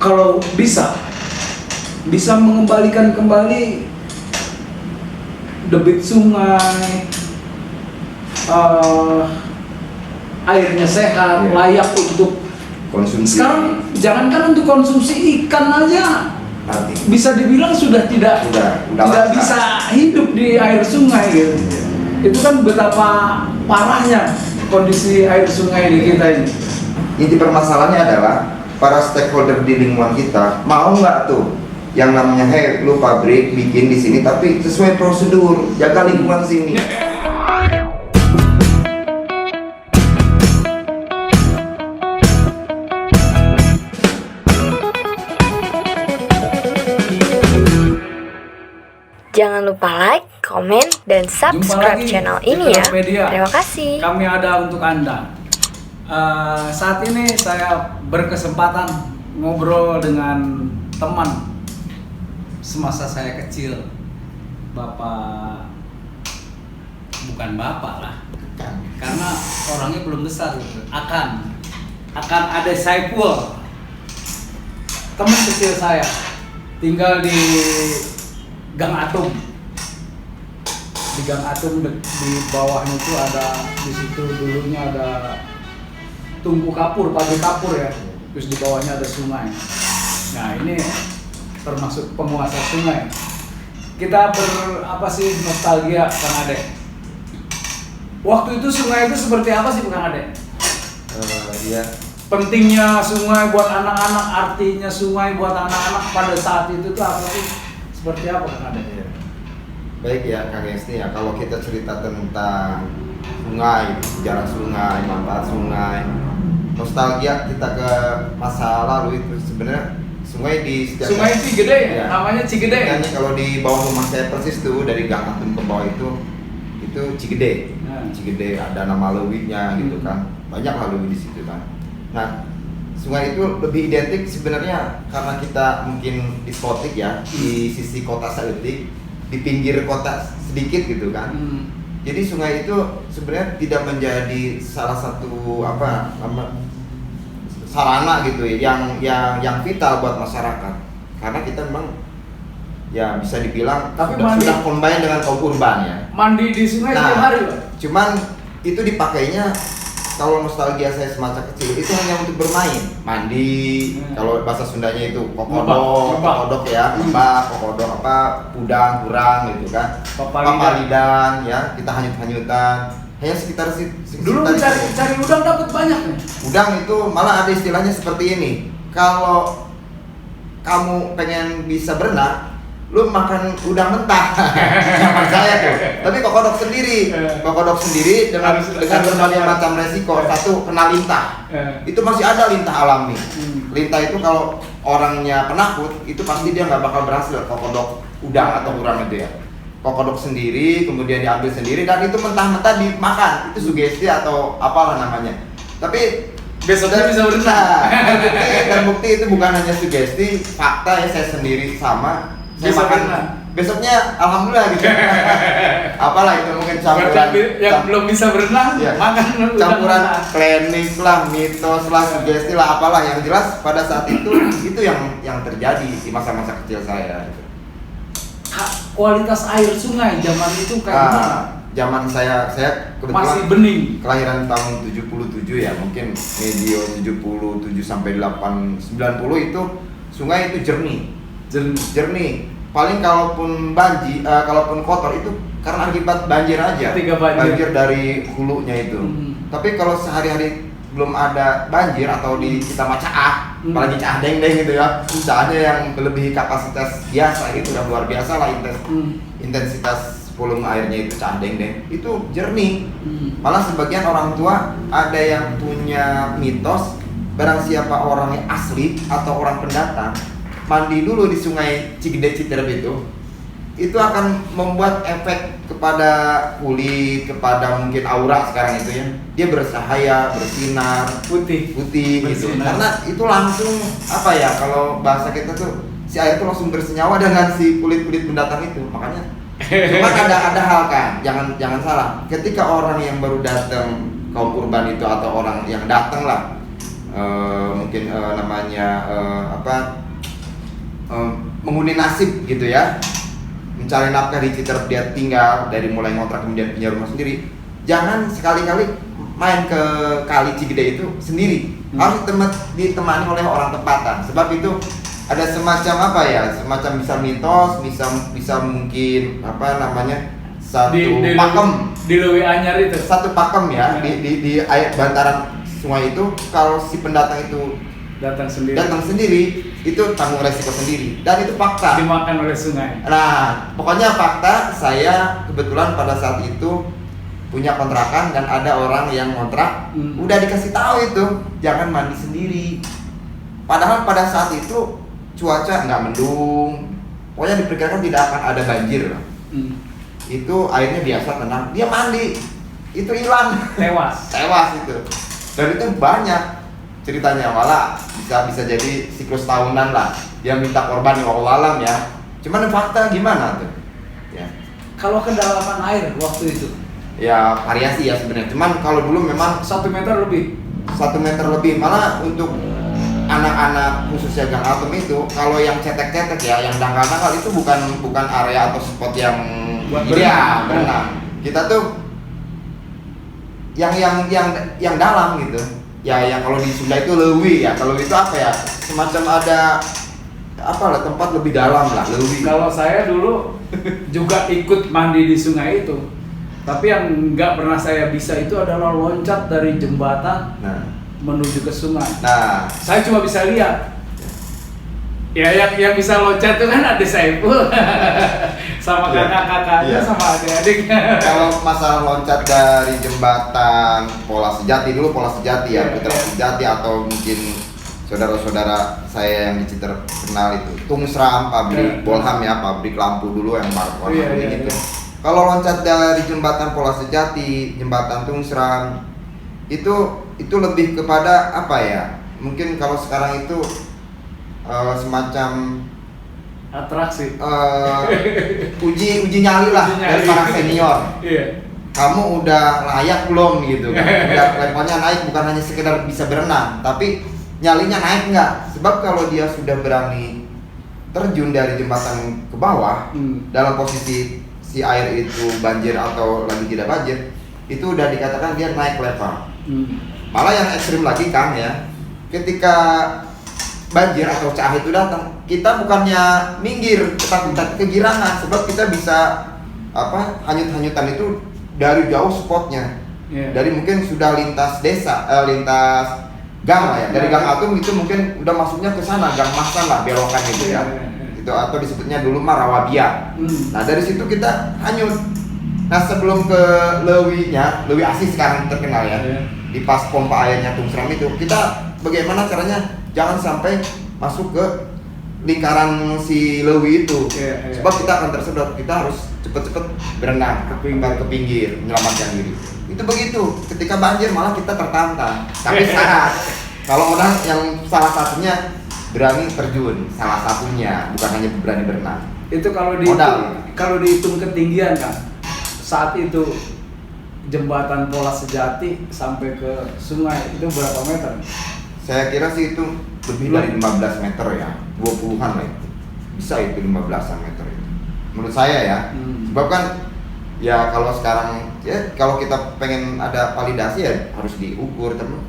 kalau bisa mengembalikan kembali debit sungai, airnya sehat, layak untuk konsumsi. sekarang. Jangankan untuk konsumsi ikan aja, Nanti. bisa dibilang sudah tidak langka. bisa hidup di air sungai gitu. Itu kan betapa parahnya kondisi air sungai di kita ini. Inti permasalahannya adalah para stakeholder di lingkungan kita mau nggak tuh yang namanya lu pabrik bikin di sini tapi sesuai prosedur, jaga lingkungan sini. Jangan lupa like, komen, dan subscribe channel ini ya. Terima kasih. Kami ada untuk Anda. Saat ini saya berkesempatan ngobrol dengan teman semasa saya kecil. Bukan bapak lah, karena orangnya belum besar gitu. Akan ada Saiful, teman kecil saya, tinggal di Gang Atum. Di Gang Atum di bawahnya itu ada, di situ dulunya ada tungku kapur, pabrik kapur ya. Terus di bawahnya ada sungai. Nah, ini termasuk penguasa sungai. Kita nostalgia Kang Ade. Waktu itu sungai itu seperti apa sih Kang Ade? Iya. Pentingnya sungai buat anak-anak, artinya sungai buat anak-anak pada saat itu tuh apa sih? Seperti apa Kang Ade? Ya. Baik ya Kang Esti ya, kalau kita cerita tentang sungai, sejarah sungai, manfaat sungai, nostalgia kita ke masa lalu itu sebenarnya sungai di setiap Sungai Cigede ya? Namanya Cigede. Makanya kalau di bawah rumah saya persis tuh dari Gang Atum ke bawah itu Cigede. Cigede ada nama lewinya gitu kan. Banyak lah lewi di situ kan. Nah, sungai itu lebih identik sebenarnya karena kita mungkin diskotik ya, di sisi kota Saeutik, di pinggir kota sedikit gitu kan. Jadi sungai itu sebenarnya tidak menjadi salah satu sarana gitu ya, yang vital buat masyarakat. Karena kita memang ya bisa dibilang sudah combine dengan kaum urban ya. Mandi di sungai setiap hari Pak? Cuman itu dipakainya, kalau nostalgia saya semasa kecil itu hanya untuk bermain, mandi. Kalau bahasa Sundanya itu kokodok ya, kokodok pudang, kurang gitu kan. Papalidan ya, kita hanyut-hanyutan. Hanya sekitar dulu cari udang dapat banyak nih. Udang itu malah ada istilahnya seperti ini. Kalau kamu pengen bisa berenang, lu makan udang mentah. Zaman saya tuh. Tapi kokodok sendiri dengan berbagai macam resiko. Satu, kena lintah. Itu masih ada lintah alami. Lintah itu kalau orangnya penakut, itu pasti dia nggak bakal berhasil kokodok udang atau urang itu ya. Kokodok sendiri, kemudian diambil sendiri, dan itu mentah-mentah dimakan. Itu sugesti atau apalah namanya. Tapi besoknya bisa berenang. Dan bukti itu bukan hanya sugesti, fakta ya, saya sendiri sama. Saya makan besoknya alhamdulillah gitu. Apalah itu mungkin campuran yang belum bisa berenang ya, makan campuran klinik lah, mitos lah, sugesti lah, apalah yang jelas pada saat itu yang terjadi di masa-masa kecil saya. Kualitas air sungai zaman itu kayak gimana? Zaman saya kebetulan masih bening. Kelahiran tahun 77 ya, mungkin medio 77 sampai 90 itu sungai itu jernih. Paling kalaupun kalaupun kotor itu karena akibat banjir aja. Banjir dari hulunya itu. Tapi kalau sehari-hari belum ada banjir atau di kita mah caah, apalagi caah deng-deng gitu ya. Caahnya yang melebihi kapasitas biasa itu udah luar biasa lah, intensitas volume airnya itu caah deng-deng. Itu jernih. Malah sebagian orang tua ada yang punya mitos, barang siapa orangnya asli atau orang pendatang mandi dulu di sungai Cigede Citerep itu akan membuat efek kepada kulit, kepada mungkin aura sekarang itu ya. Dia bersahaya, bersinar, putih gitu. Karena itu langsung kalau bahasa kita tuh si air itu langsung bersenyawa dengan si kulit-kulit pendatang itu. Makanya cuma ada hal kan, jangan salah. Ketika orang yang baru datang kaum urban itu atau orang yang datang lah mungkin namanya menghuni nasib gitu ya, mencari nafkah di Citerep dia tinggal, dari mulai ngontrak kemudian punya rumah sendiri. Jangan sekali-kali main ke Kali Cigede itu sendiri, harus ditemani oleh orang tempatan. Sebab itu ada semacam semacam bisa mitos, bisa mungkin satu pakem di Lewi Anyar itu. Satu pakem ya, di air bantaran sungai itu, kalau si pendatang itu datang sendiri itu tanggung resiko sendiri, dan itu fakta. Dimakan oleh sungai. Nah, pokoknya fakta. Saya kebetulan pada saat itu punya kontrakan dan ada orang yang ngontrak, udah dikasih tahu itu jangan mandi sendiri. Padahal pada saat itu cuaca nggak mendung, pokoknya diperkirakan tidak akan ada banjir. Itu airnya biasa tenang, dia mandi, itu hilang, tewas itu. Dan itu banyak ceritanya, malah bisa jadi siklus tahunan lah. Dia minta korban, wallahu alam ya. Cuman fakta gimana tuh? Ya. Kalau kedalaman air waktu itu? Ya variasi ya sebenarnya. Cuman kalau dulu memang 1 meter lebih. 1 meter lebih. Malah untuk anak-anak khususnya Gang Atom itu, kalau yang cetek-cetek ya, yang dangkal-dangkal itu bukan area atau spot yang ideal berenang. Kita tuh yang dalam gitu. Ya yang kalau di Sunda itu lewi ya. Kalau itu apa ya? Semacam ada tempat lebih dalam lah, lewi. Kalau saya dulu juga ikut mandi di sungai itu. Tapi yang nggak pernah saya bisa itu adalah loncat dari jembatan menuju ke sungai. Nah, saya cuma bisa lihat. Ya yang bisa loncat itu kan ada Saiful sama kakak-kakaknya, sama adik-adiknya. Kalau masalah loncat dari jembatan Pola Sejati dulu, Pola Sejati ya, Putra Sejati, atau mungkin saudara-saudara saya yang di Citerep kenal itu, Tungsram, pabrik Bolham ya, pabrik lampu dulu yang warna kuning gitu. Kalau loncat dari jembatan Pola Sejati, jembatan Tungsram, itu lebih kepada apa ya? Mungkin kalau sekarang itu semacam atraksi, uji nyali lah dari para senior. Kamu udah layak belum gitu kan? Udah levelnya naik, bukan hanya sekedar bisa berenang, tapi nyalinya naik nggak? Sebab kalau dia sudah berani terjun dari jembatan ke bawah, dalam posisi si air itu banjir atau lagi tidak banjir, itu udah dikatakan dia naik level. Malah yang ekstrim lagi Kang ya, ketika banjir atau cah itu datang, kita bukannya minggir, ketakutan, kegirangan, sebab kita bisa hanyut-hanyutan itu dari jauh spotnya. Dari mungkin sudah lintas desa, lintas gang lah ya, dari Gang Atom itu mungkin udah masuknya ke sana, Gang Masan lah belokan gitu ya. Itu atau disebutnya dulu Marawabia. Nah dari situ kita hanyut. Nah sebelum ke Lewi Asih sekarang terkenal ya, di pas pompa airnya Tungsram itu, kita bagaimana caranya jangan sampai masuk ke lingkaran si Lewi itu, sebab kita akan tersedot. Kita harus cepet-cepet berenang ke pinggir menyelamatkan diri. Itu begitu. Ketika banjir malah kita tertantang. Tapi syarat kalau orang yang salah satunya berani terjun, salah satunya bukan hanya berani berenang. Itu kalau dihitung ketinggian Kang, saat itu jembatan Pola Sejati sampai ke sungai itu berapa meter? Saya kira sih itu lebih dari 15 meter ya, 20-an lah itu. Bisa itu 15-an meter itu. Menurut saya ya. Sebab kan ya kalau sekarang ya kalau kita pengen ada validasi ya harus diukur, teman.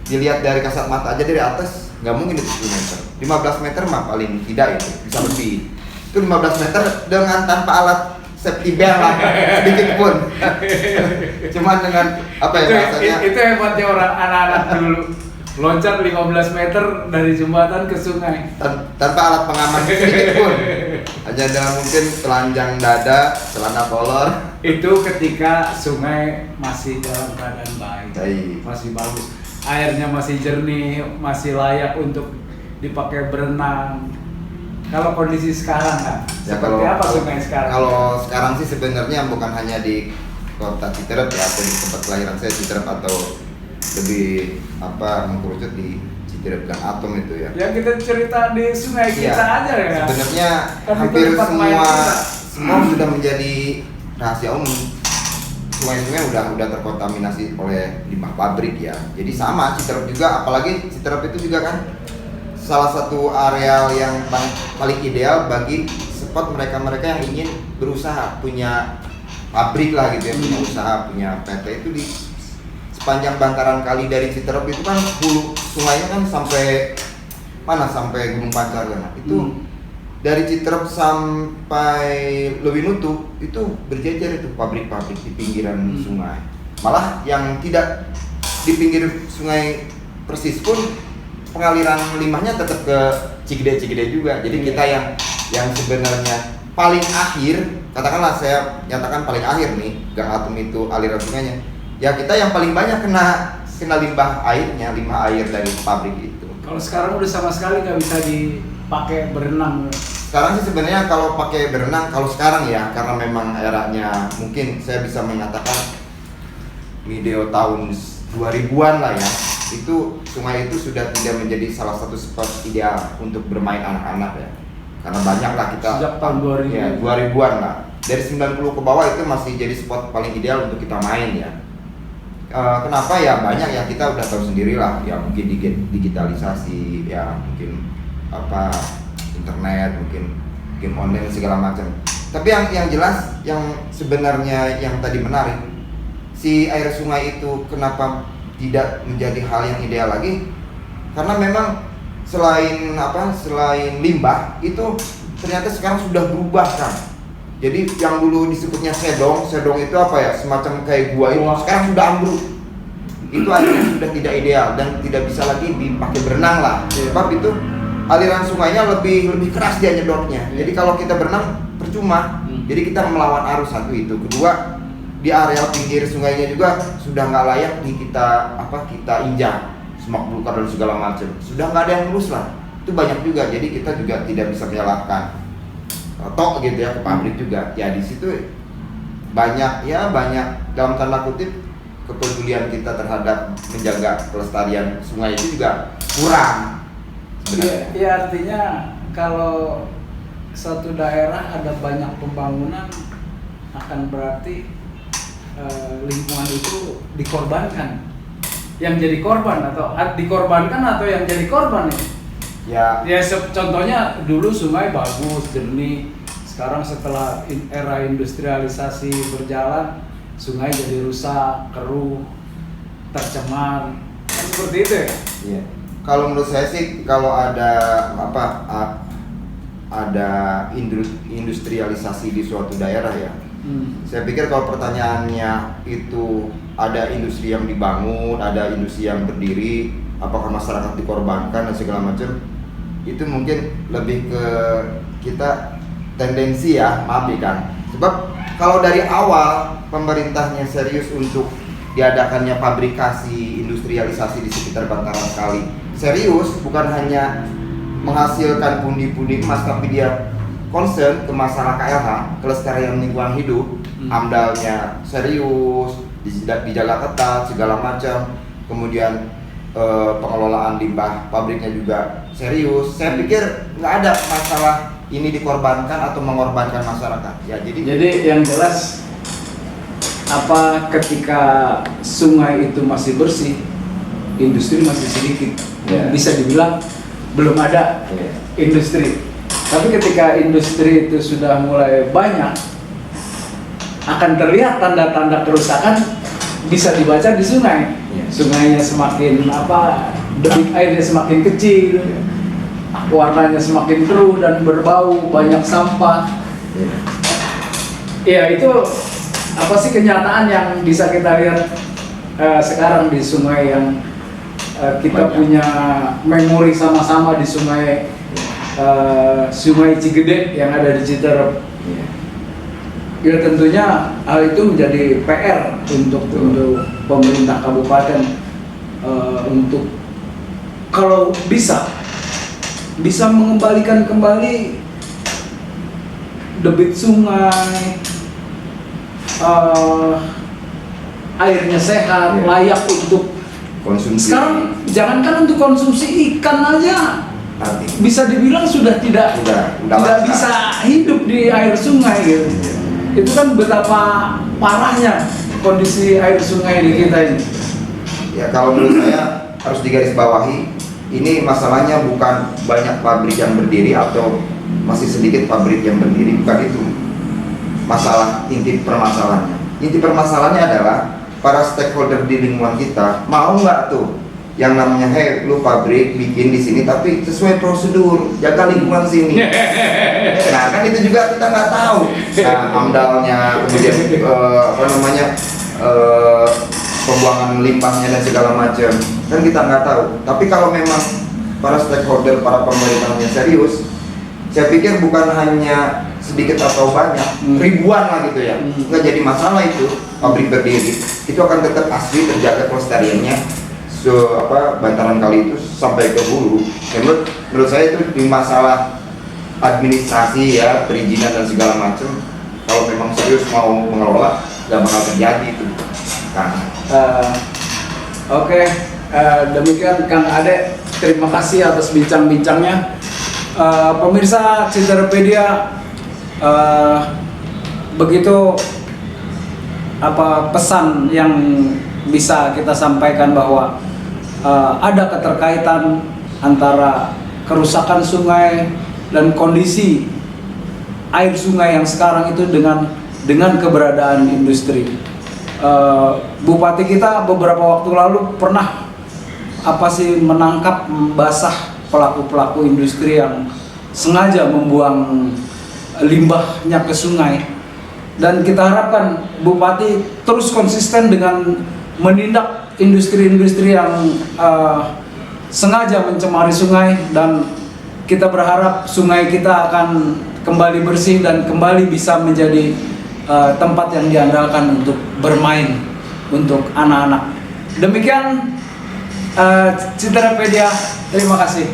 Dilihat dari kasat mata aja dari atas nggak mungkin itu 10 meter. 15 meter mah paling tidak itu, bisa lebih. Itu 15 meter dengan tanpa alat safety belt lah, sedikit pun. Cuman dengan apa ya bahasanya? Itu hebatnya orang anak-anak dulu. Loncat 15 meter dari jembatan ke sungai tanpa alat pengaman sedikit pun. Hanya dengan mungkin telanjang dada, celana kolor. Itu ketika sungai masih dalam keadaan baik, masih bagus, airnya masih jernih, masih layak untuk dipakai berenang. Kalau kondisi sekarang kan, ya, seperti apa sungai sekarang? Kalau sekarang sih sebenarnya bukan hanya di kota Citerep ya, atau di tempat kelahiran saya Citerep, atau lebih mengkerucut di Citerep Gang Atom itu ya. Ya kita cerita di sungai kita aja ya. Sebenarnya kan hampir semua sudah menjadi rahasia umum. sungai-sungai udah terkontaminasi oleh limbah pabrik ya. Jadi sama Citerep juga, apalagi Citerep itu juga kan salah satu areal yang paling ideal bagi spot mereka-mereka yang ingin berusaha punya pabrik lah gitu ya, punya usaha, punya PT. Itu di sepanjang bantaran kali dari Citerep itu kan hulu sungainya kan sampai mana, sampai Gunung Pancar kan. Itu dari Citerep sampai Lewinutu itu berjejer itu pabrik-pabrik di pinggiran sungai. Malah yang tidak di pinggir sungai persis pun pengaliran limbahnya tetap ke Cigede juga. Jadi kita yang sebenarnya paling akhir, katakanlah saya nyatakan paling akhir nih, Gang Atom itu aliran sungainya. Ya kita yang paling banyak kena limbah airnya, limbah air dari pabrik itu. Kalau sekarang udah sama sekali nggak bisa dipakai berenang. Sekarang sih sebenarnya kalau pakai berenang, kalau sekarang ya, karena memang eranya mungkin saya bisa mengatakan video tahun 2000-an lah ya, itu sungai itu sudah tidak menjadi salah satu spot ideal untuk bermain anak-anak ya. Karena banyak lah kita sejak tahun 2000 ya, 2000-an lah. Dari 90 ke bawah itu masih jadi spot paling ideal untuk kita main ya. Kenapa ya, banyak ya, kita udah tahu sendiri lah ya, mungkin digitalisasi ya, mungkin apa internet, mungkin game online segala macam. Tapi yang jelas yang sebenarnya yang tadi menarik, si air sungai itu kenapa tidak menjadi hal yang ideal lagi? Karena memang selain limbah itu ternyata sekarang sudah berubah kan. Jadi yang dulu disebutnya sedong itu apa ya, semacam kayak gua itu sekarang sudah ambruk. Itu akhirnya sudah tidak ideal dan tidak bisa lagi dipakai berenang lah. Sebab itu aliran sungainya lebih keras dia nyedotnya. Jadi kalau kita berenang percuma. Jadi kita melawan arus, satu itu. Kedua, di areal pinggir sungainya juga sudah nggak layak kita injak, semak belukar dan segala macam. Sudah nggak ada yang lurus lah. Itu banyak juga. Jadi kita juga tidak bisa menyalahkan tok gitu ya ke pabrik juga. Ya di situ banyak dalam tanda kutip kepedulian kita terhadap menjaga kelestarian sungai itu juga kurang. Iya, artinya kalau satu daerah ada banyak pembangunan akan berarti lingkungan itu dikorbankan. Yang jadi korban atau dikorbankan atau yang jadi korban ya? Ya contohnya dulu sungai bagus, jernih. Sekarang setelah era industrialisasi berjalan, sungai jadi rusak, keruh, tercemar. Kan seperti itu ya? Iya. Kalau menurut saya sih, kalau ada industrialisasi di suatu daerah ya, saya pikir kalau pertanyaannya itu ada industri yang dibangun, ada industri yang berdiri, apakah masyarakat dikorbankan dan segala macam, itu mungkin lebih ke kita tendensi ya, maaf ya kan. Sebab kalau dari awal pemerintahnya serius untuk diadakannya pabrikasi, industrialisasi di sekitar bantaran kali, serius, bukan hanya menghasilkan pundi-pundi emas, tapi dia concern ke masalah KLH, kelestarian lingkungan hidup, AMDAL-nya serius, dijaga ketat segala macam, kemudian pengelolaan limbah pabriknya juga serius. Saya pikir nggak ada masalah ini dikorbankan atau mengorbankan masyarakat. Ya, jadi yang jelas ketika sungai itu masih bersih, industri masih sedikit. Bisa dibilang belum ada industri. Tapi ketika industri itu sudah mulai banyak, akan terlihat tanda-tanda kerusakan bisa dibaca di sungai. Sungainya semakin debit airnya semakin kecil, warnanya semakin keruh dan berbau, banyak sampah. Ya itu kenyataan yang bisa kita lihat sekarang di sungai yang kita punya memori sama-sama di sungai Cigede yang ada di Citerep. Ya tentunya hal itu menjadi PR untuk pemerintah kabupaten untuk kalau bisa mengembalikan kembali debit sungai, airnya sehat, layak untuk konsumsi. Sekarang jangankan untuk konsumsi ikan aja, bisa dibilang sudah tidak bisa hidup di air sungai gitu. Itu kan betapa parahnya kondisi air sungai di kita ini? Ya kalau menurut saya harus digarisbawahi, ini masalahnya bukan banyak pabrik yang berdiri atau masih sedikit pabrik yang berdiri, bukan itu masalah inti permasalahannya. Inti permasalahannya adalah para stakeholder di lingkungan kita mau nggak tuh yang namanya lu pabrik bikin di sini tapi sesuai prosedur, jaga lingkungan sini. Nah kan itu juga kita nggak tahu. Nah amdalnya, kemudian pembuangan limbahnya dan segala macam kan kita nggak tahu. Tapi kalau memang para stakeholder, para pemerintahnya serius, saya pikir bukan hanya sedikit atau banyak, ribuan lah gitu ya, nggak jadi masalah itu pabrik berdiri, itu akan tetap asli terjaga kelestariannya. Bantaran kali itu sampai ke hulu. Menurut saya itu di masalah administrasi ya, perizinan dan segala macam. Kalau memang serius mau mengelola, nggak bakal terjadi itu. Nah. Oke, demikian Kang Ade. Terima kasih atas bincang-bincangnya. Pemirsa Cintarepedia, begitu pesan yang bisa kita sampaikan bahwa ada keterkaitan antara kerusakan sungai dan kondisi air sungai yang sekarang itu dengan keberadaan industri. Bupati kita beberapa waktu lalu pernah menangkap basah pelaku-pelaku industri yang sengaja membuang limbahnya ke sungai, dan kita harapkan Bupati terus konsisten dengan menindak industri-industri yang sengaja mencemari sungai, dan kita berharap sungai kita akan kembali bersih dan kembali bisa menjadi tempat yang diandalkan untuk bermain untuk anak-anak. Demikian Cintarepedia, terima kasih.